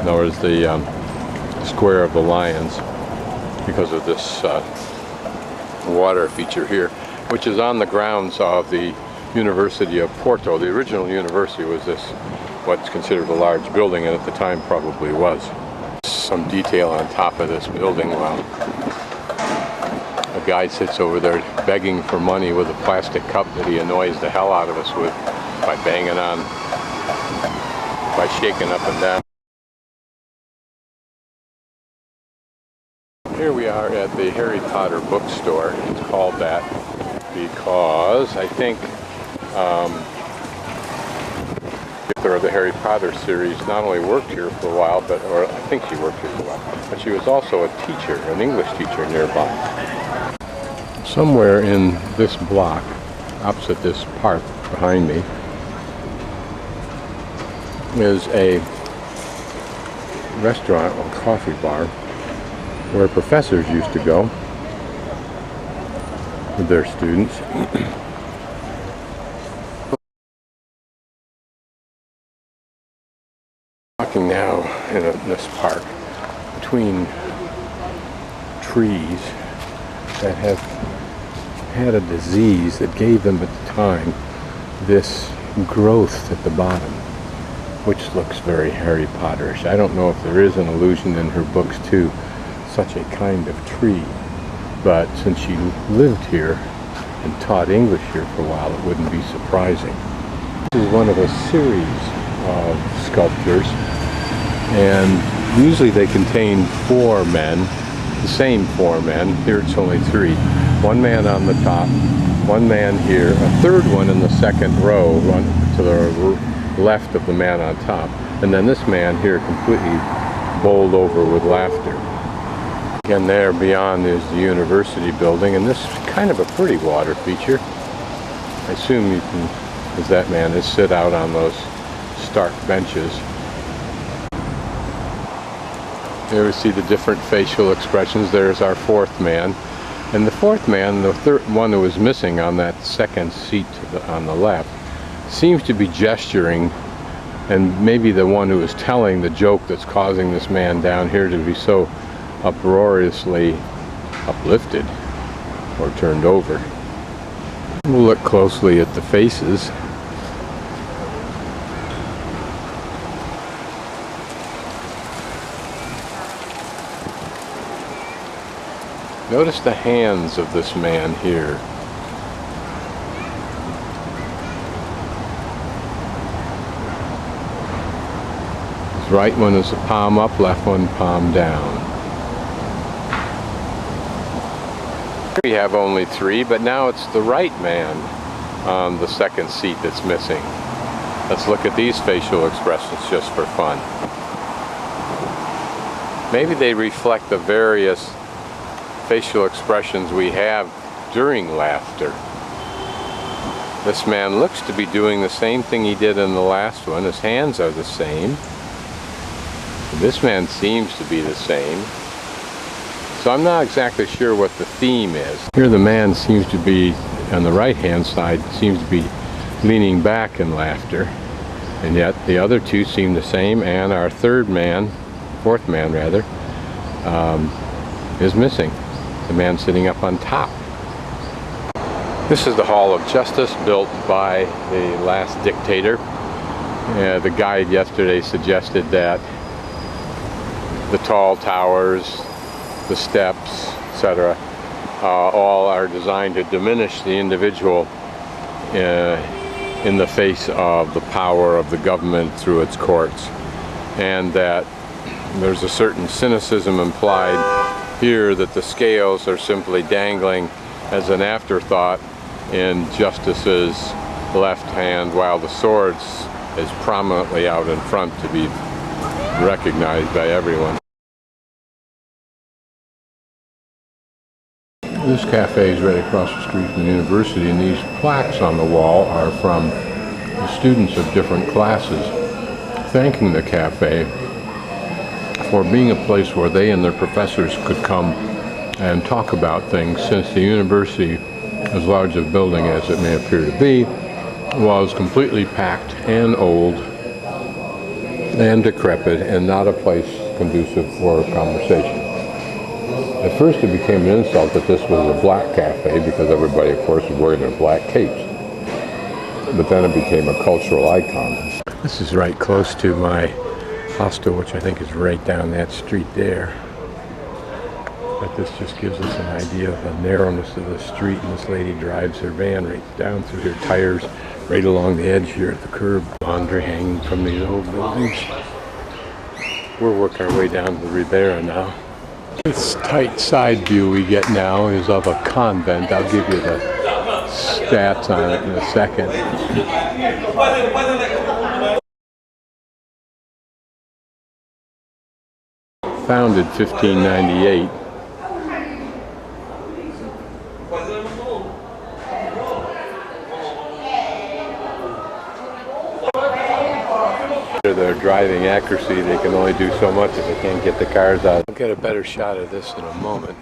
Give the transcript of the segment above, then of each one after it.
other words, the Square of the Lions, because of this water feature here, which is on the grounds of the University of Porto. The original university was this, what's considered a large building, and at the time probably was. Some detail on top of this building. Well, a guy sits over there begging for money with a plastic cup that he annoys the hell out of us with by banging on, by shaking up and down. Here we are at the Harry Potter bookstore. It's called that because I think the Harry Potter series not only worked here for a while, or I think she worked here for a while, but she was also a teacher, an English teacher nearby. Somewhere in this block, opposite this park behind me, is a restaurant or coffee bar where professors used to go with their students. Walking now in this park between trees that have had a disease that gave them at the time this growth at the bottom, which looks very Harry Potterish. I don't know if there is an allusion in her books to such a kind of tree, but since she lived here and taught English here for a while, it wouldn't be surprising. This is one of a series of sculptures, and usually they contain 4 men, the same 4 men. Here it's only 3. 1 man on the top, 1 man here, a 3rd one in the 2nd row, one to the left of the man on top, and then this man here completely bowled over with laughter. Again, there beyond is the university building, and this is kind of a pretty water feature. I assume you can, as that man is, sit out on those stark benches. There we see the different facial expressions. There's our 4th man. And the 4th man, the one who was missing on that 2nd seat on the left, seems to be gesturing, and maybe the one who is telling the joke that's causing this man down here to be so uproariously uplifted or turned over. We'll look closely at the faces. Notice the hands of this man here. His right one is a palm up, left one palm down. Here we have only 3, but now it's the right man on the 2nd seat that's missing. Let's look at these facial expressions just for fun. Maybe they reflect the various facial expressions we have during laughter. This man looks to be doing the same thing he did in the last one. His hands are the same. This man seems to be the same. So I'm not exactly sure what the theme is. Here the man seems to be, on the right hand side, seems to be leaning back in laughter. And yet the other 2 seem the same, and our 4th man rather, is missing. The man sitting up on top. This is the Hall of Justice, built by the last dictator. The guide yesterday suggested that the tall towers, the steps, etc., all are designed to diminish the individual in the face of the power of the government through its courts, and that there's a certain cynicism implied here that the scales are simply dangling as an afterthought in justice's left hand, while the sword is prominently out in front to be recognized by everyone. This cafe is right across the street from the university, and these plaques on the wall are from the students of different classes thanking the cafe for being a place where they and their professors could come and talk about things, since the university, as large a building as it may appear to be, was completely packed and old, and decrepit and not a place conducive for conversation. At first it became an insult that this was a black cafe because everybody, of course, was wearing their black capes. But then it became a cultural icon. This is right close to my hostel, which I think is right down that street there. But this just gives us an idea of the narrowness of the street, and this lady drives her van right down through her tires, right along the edge here at the curb. Laundry hanging from these old buildings. We'll work our way down to the Ribera now. This tight side view we get now is of a convent. I'll give you the stats on it in a second. Founded 1598. Their driving accuracy, they can only do so much if they can't get the cars out. I'll get a better shot of this in a moment.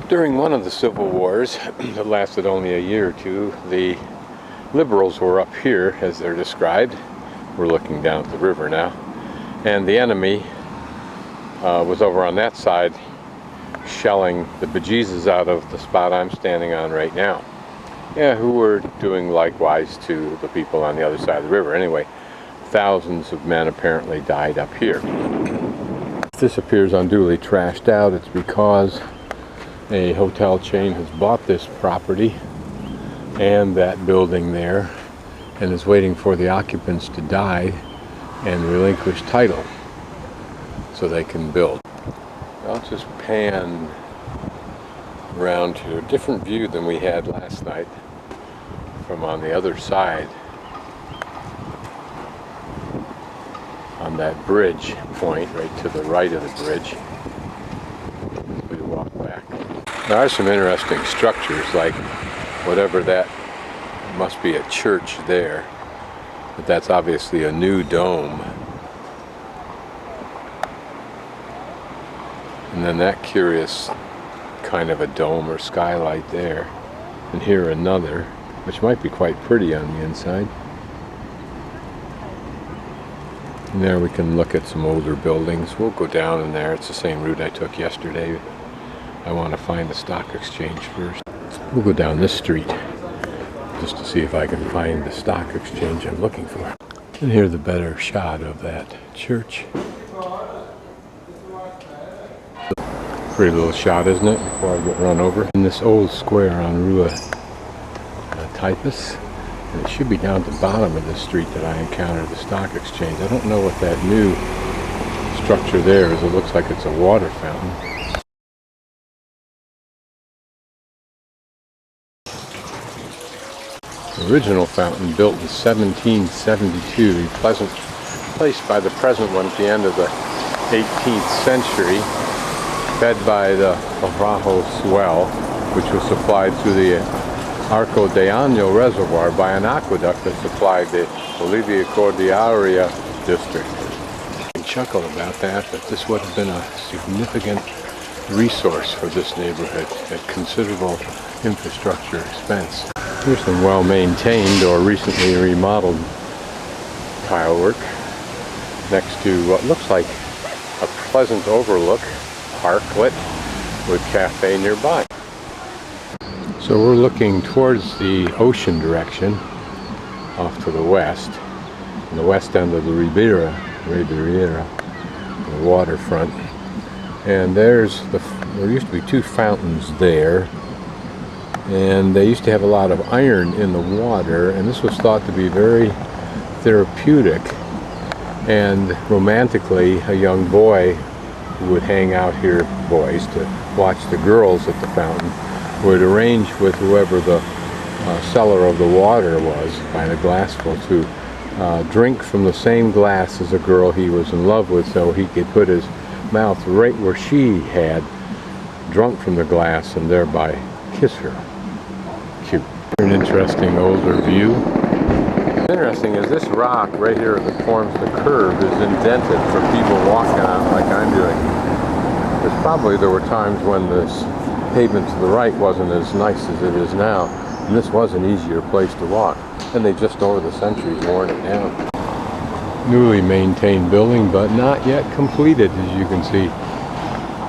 During one of the civil wars that lasted only a year or two, the liberals were up here, as they're described. We're looking down at the river now. And the enemy was over on that side, shelling the bejesus out of the spot I'm standing on right now. Yeah, who were doing likewise to the people on the other side of the river. Anyway, thousands of men apparently died up here. If this appears unduly trashed out, it's because a hotel chain has bought this property and that building there and is waiting for the occupants to die and relinquish title so they can build. I'll just pan around to a different view than we had last night from on the other side on that bridge point right to the right of the bridge as we walk back. There are some interesting structures, like whatever that must be a church there, but that's obviously a new dome. And then that curious kind of a dome or skylight there, and here another, which might be quite pretty on the inside. And there we can look at some older buildings. We'll go down in there. It's the same route I took yesterday. I want to find the stock exchange first. We'll go down this street just to see if I can find the stock exchange I'm looking for. And here's the better shot of that church. Pretty little shot, isn't it, before I get run over. In this old square on Rua Typus, and it should be down at the bottom of this street that I encountered the stock exchange. I don't know what that new structure there is. It looks like it's a water fountain. The original fountain, built in 1772, replaced by the present one at the end of the 18th century. Fed by the Borges well, which was supplied through the Arco de Año reservoir by an aqueduct that supplied the Livraria Cordoaria district. I can chuckle about that, but this would have been a significant resource for this neighborhood at considerable infrastructure expense. Here's some well-maintained or recently remodeled tile work next to what looks like a pleasant overlook, parklet with cafe nearby. So we're looking towards the ocean direction off to the west, on the west end of the Riviera, the waterfront. And there used to be two fountains there, and they used to have a lot of iron in the water, and this was thought to be very therapeutic. And romantically, a young boy who would hang out here, boys, to watch the girls at the fountain, would arrange with whoever the seller of the water was, by the glassful, to drink from the same glass as a girl he was in love with, so he could put his mouth right where she had drunk from the glass and thereby kiss her. Cute. An interesting older view. What's interesting is this rock right here that forms the curve is indented for people walking on like I'm doing. There were times when this pavement to the right wasn't as nice as it is now. And this was an easier place to walk. And they just over the centuries worn it down. Newly maintained building, but not yet completed, as you can see.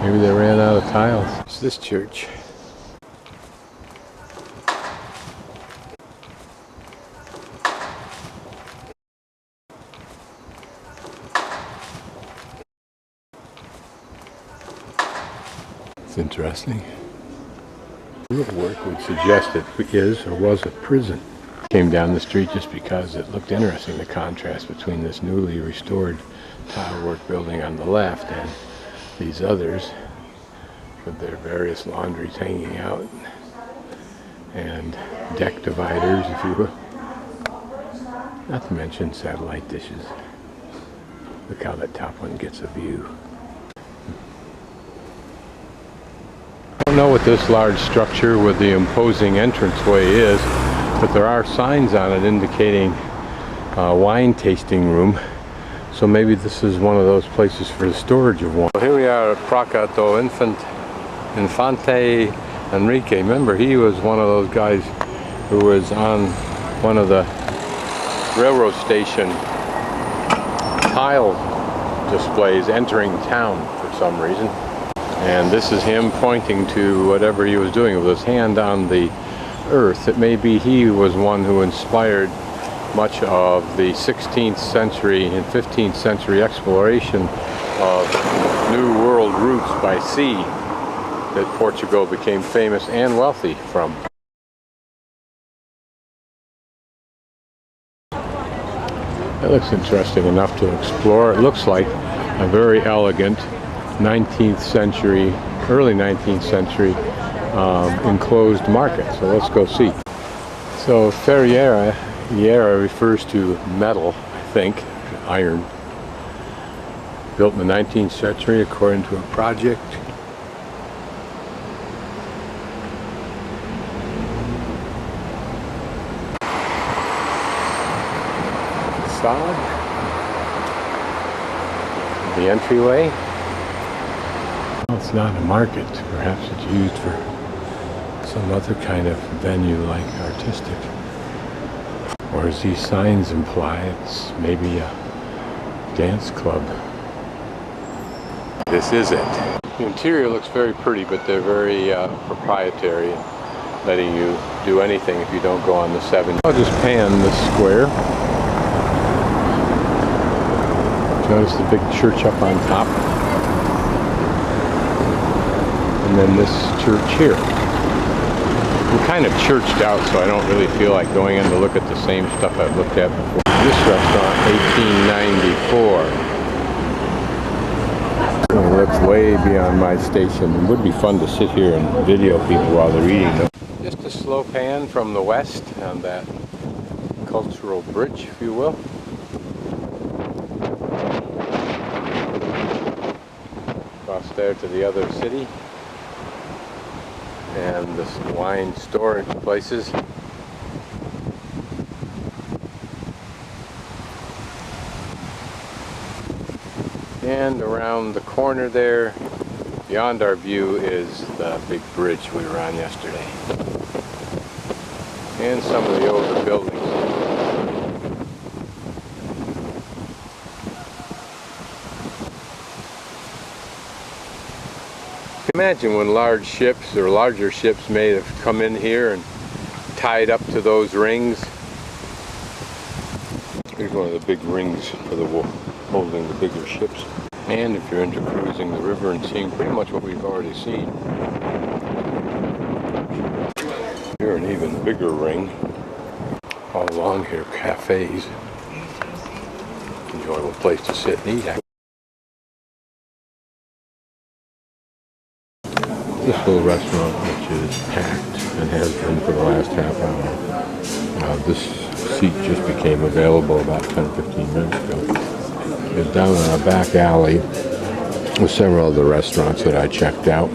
Maybe they ran out of tiles. It's this church. It's interesting. Real work would suggest it is or was a prison. Came down the street just because it looked interesting, the contrast between this newly restored tile work building on the left and these others with their various laundries hanging out and deck dividers, if you will. Not to mention satellite dishes. Look how that top one gets a view. I don't know what this large structure with the imposing entranceway is, but there are signs on it indicating wine tasting room. So maybe this is one of those places for the storage of wine. Well, here we are at Pracato Infante Enrique. Remember, he was one of those guys who was on one of the railroad station tile displays entering town for some reason. And this is him pointing to whatever he was doing with his hand on the earth. It may be he was one who inspired much of the 16th century and 15th century exploration of New World routes by sea that Portugal became famous and wealthy from. It looks interesting enough to explore. It looks like a very elegant 19th century, early 19th century enclosed market. So let's go see. So Ferreira refers to metal, I think, iron. Built in the 19th century according to a project. Facade. The entryway. Well, it's not a market. Perhaps it's used for some other kind of venue like artistic. Or as these signs imply, it's maybe a dance club. This is it. The interior looks very pretty, but they're very proprietary, letting you do anything if you don't go on the 7. I'll just pan this square. Notice the big church up on top. And then this church here. I'm kind of churched out, so I don't really feel like going in to look at the same stuff I've looked at before. This restaurant, 1894. It looks way beyond my station. It would be fun to sit here and video people while they're eating. Just a slow pan from the west on that cultural bridge, if you will. Across there to the other city. And this wine storage places. And around the corner there, beyond our view, is the big bridge we were on yesterday. And some of the older buildings. Imagine when large ships or larger ships may have come in here and tied up to those rings. Here's one of the big rings for the holding the bigger ships. And if you're into cruising the river and seeing pretty much what we've already seen. Here an even bigger ring. All along here, cafes. Enjoyable place to sit and eat. This little restaurant, which is packed and has been for the last half hour. This seat just became available about 10-15 minutes ago. It's down in a back alley with several other restaurants that I checked out.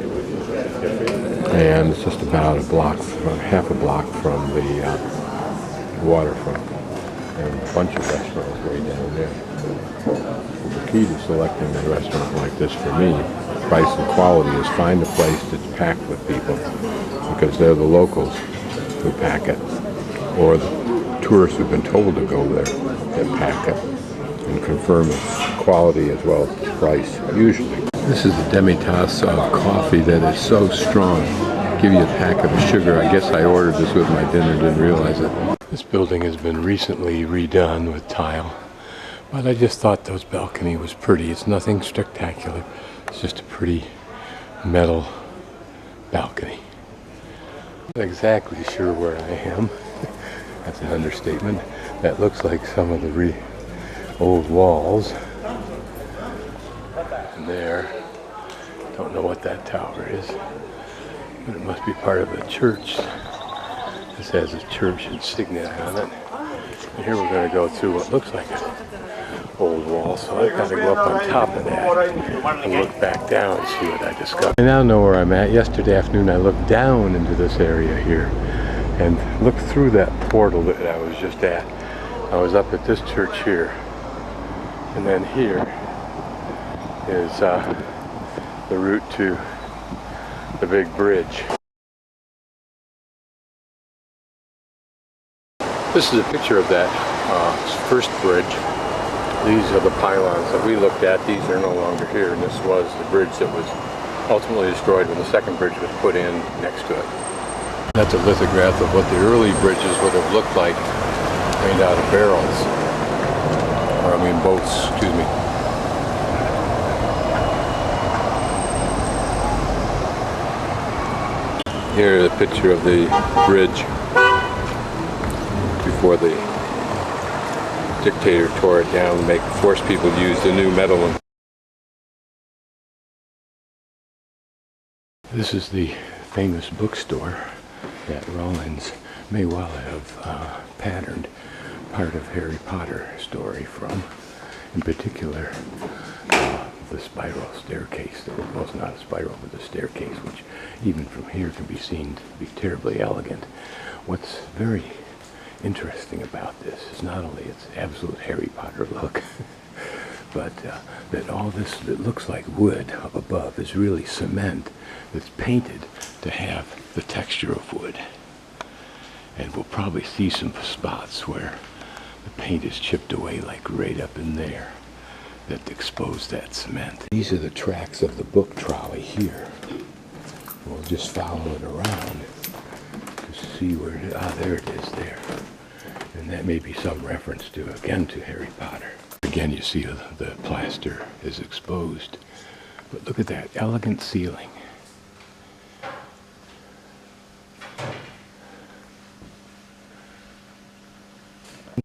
And it's just about a block, half a block from the waterfront. And a bunch of restaurants way down there. The key to selecting a restaurant like this for me, price and quality, is find a place that's packed with people because they're the locals who pack it, or the tourists who've been told to go there that pack it and confirm its quality as well as the price, usually. This is a demi-tasse of coffee that is so strong. Give you a pack of sugar. I guess I ordered this with my dinner, didn't realize it. This building has been recently redone with tile, but I just thought this balcony was pretty. It's nothing spectacular. It's just a pretty metal balcony. Not exactly sure where I am. That's an understatement. That looks like some of the old walls. And there, don't know what that tower is, but it must be part of the church. This has a church insignia on it. And here we're going to go through what looks like an old wall, so I've got to go up on top of that and look back down and see what I discover. I now know where I'm at. Yesterday afternoon I looked down into this area here and looked through that portal that I was just at. I was up at this church here, and then here is the route to the big bridge. This is a picture of that first bridge. These are the pylons that we looked at. These are no longer here, and this was the bridge that was ultimately destroyed when the second bridge was put in next to it. That's a lithograph of what the early bridges would have looked like, made out of barrels. Or I mean boats, excuse me. Here is a picture of the bridge before the dictator tore it down to force people to use the new metal one. This is the famous bookstore that Rollins may well have patterned part of Harry Potter story from. In particular, the spiral staircase. Well, it's not a spiral, but the staircase, which even from here can be seen to be terribly elegant. What's very interesting about this is not only its absolute Harry Potter look, but that all this that looks like wood up above is really cement that's painted to have the texture of wood. And we'll probably see some spots where the paint is chipped away, like right up in there, that expose that cement. These are the tracks of the book trolley here. We'll just follow it around to see where it is. Ah, there it is there. And that may be some reference to, again, to Harry Potter. Again, you see the plaster is exposed. But look at that elegant ceiling.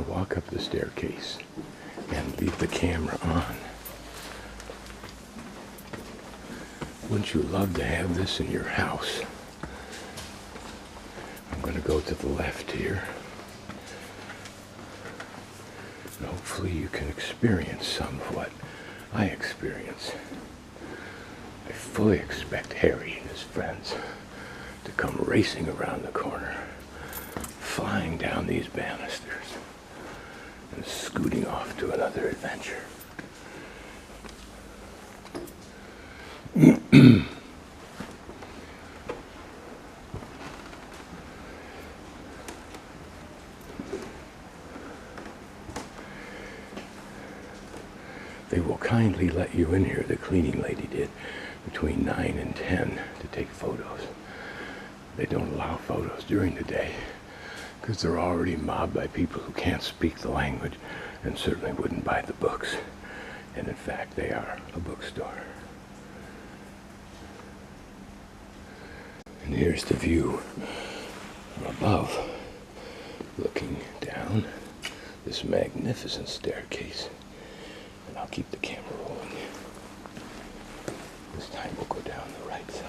Walk up the staircase and leave the camera on. Wouldn't you love to have this in your house? I'm going to go to the left here. And hopefully you can experience some of what I experience. I fully expect Harry and his friends to come racing around the corner, flying down these banisters, and scooting off to another adventure. They will kindly let you in here, the cleaning lady did, between 9 and 10 to take photos. They don't allow photos during the day because they're already mobbed by people who can't speak the language and certainly wouldn't buy the books. And in fact, they are a bookstore. And here's the view from above, looking down this magnificent staircase. And I'll keep the camera rolling. This time we'll go down the right side.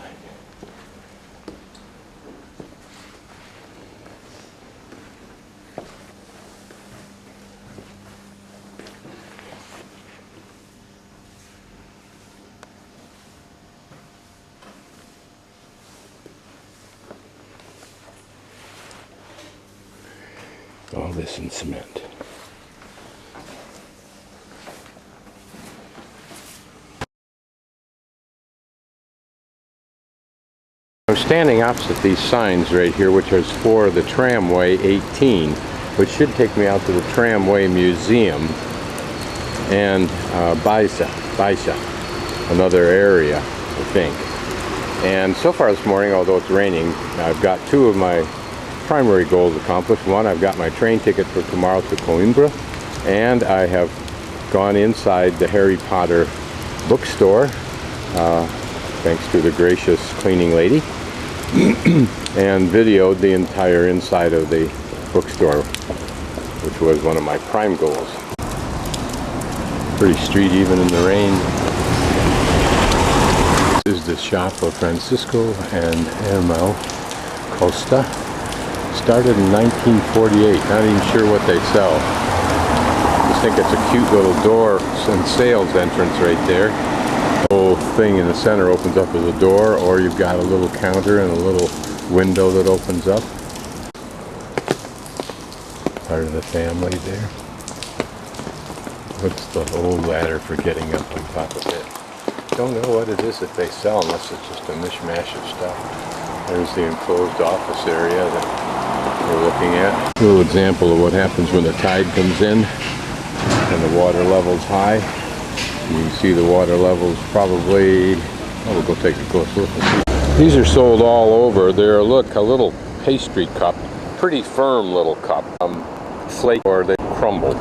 All this in cement. I'm standing opposite these signs right here, which is for the Tramway 18, which should take me out to the Tramway Museum and Baisa, another area, I think. And so far this morning, although it's raining, I've got two of my primary goals accomplished. One, I've got my train ticket for tomorrow to Coimbra, and I have gone inside the Harry Potter bookstore, thanks to the gracious cleaning lady, and videoed the entire inside of the bookstore, which was one of my prime goals. Pretty street even in the rain. This is the shop of Francisco and Hermel Costa. Started in 1948. Not even sure what they sell. I think it's a cute little door and sales entrance right there. The whole thing in the center opens up as a door, or you've got a little counter and a little window that opens up. Part of the family there. What's the old ladder for getting up on top of it? Don't know what it is that they sell unless it's just a mishmash of stuff. There's the enclosed office area that we're looking at. A little example of what happens when the tide comes in and the water level's high. You can see the water level's probably, we'll go take a close look and see. These are sold all over. They're, look, a little pastry cup, pretty firm little cup. Flake or they crumble.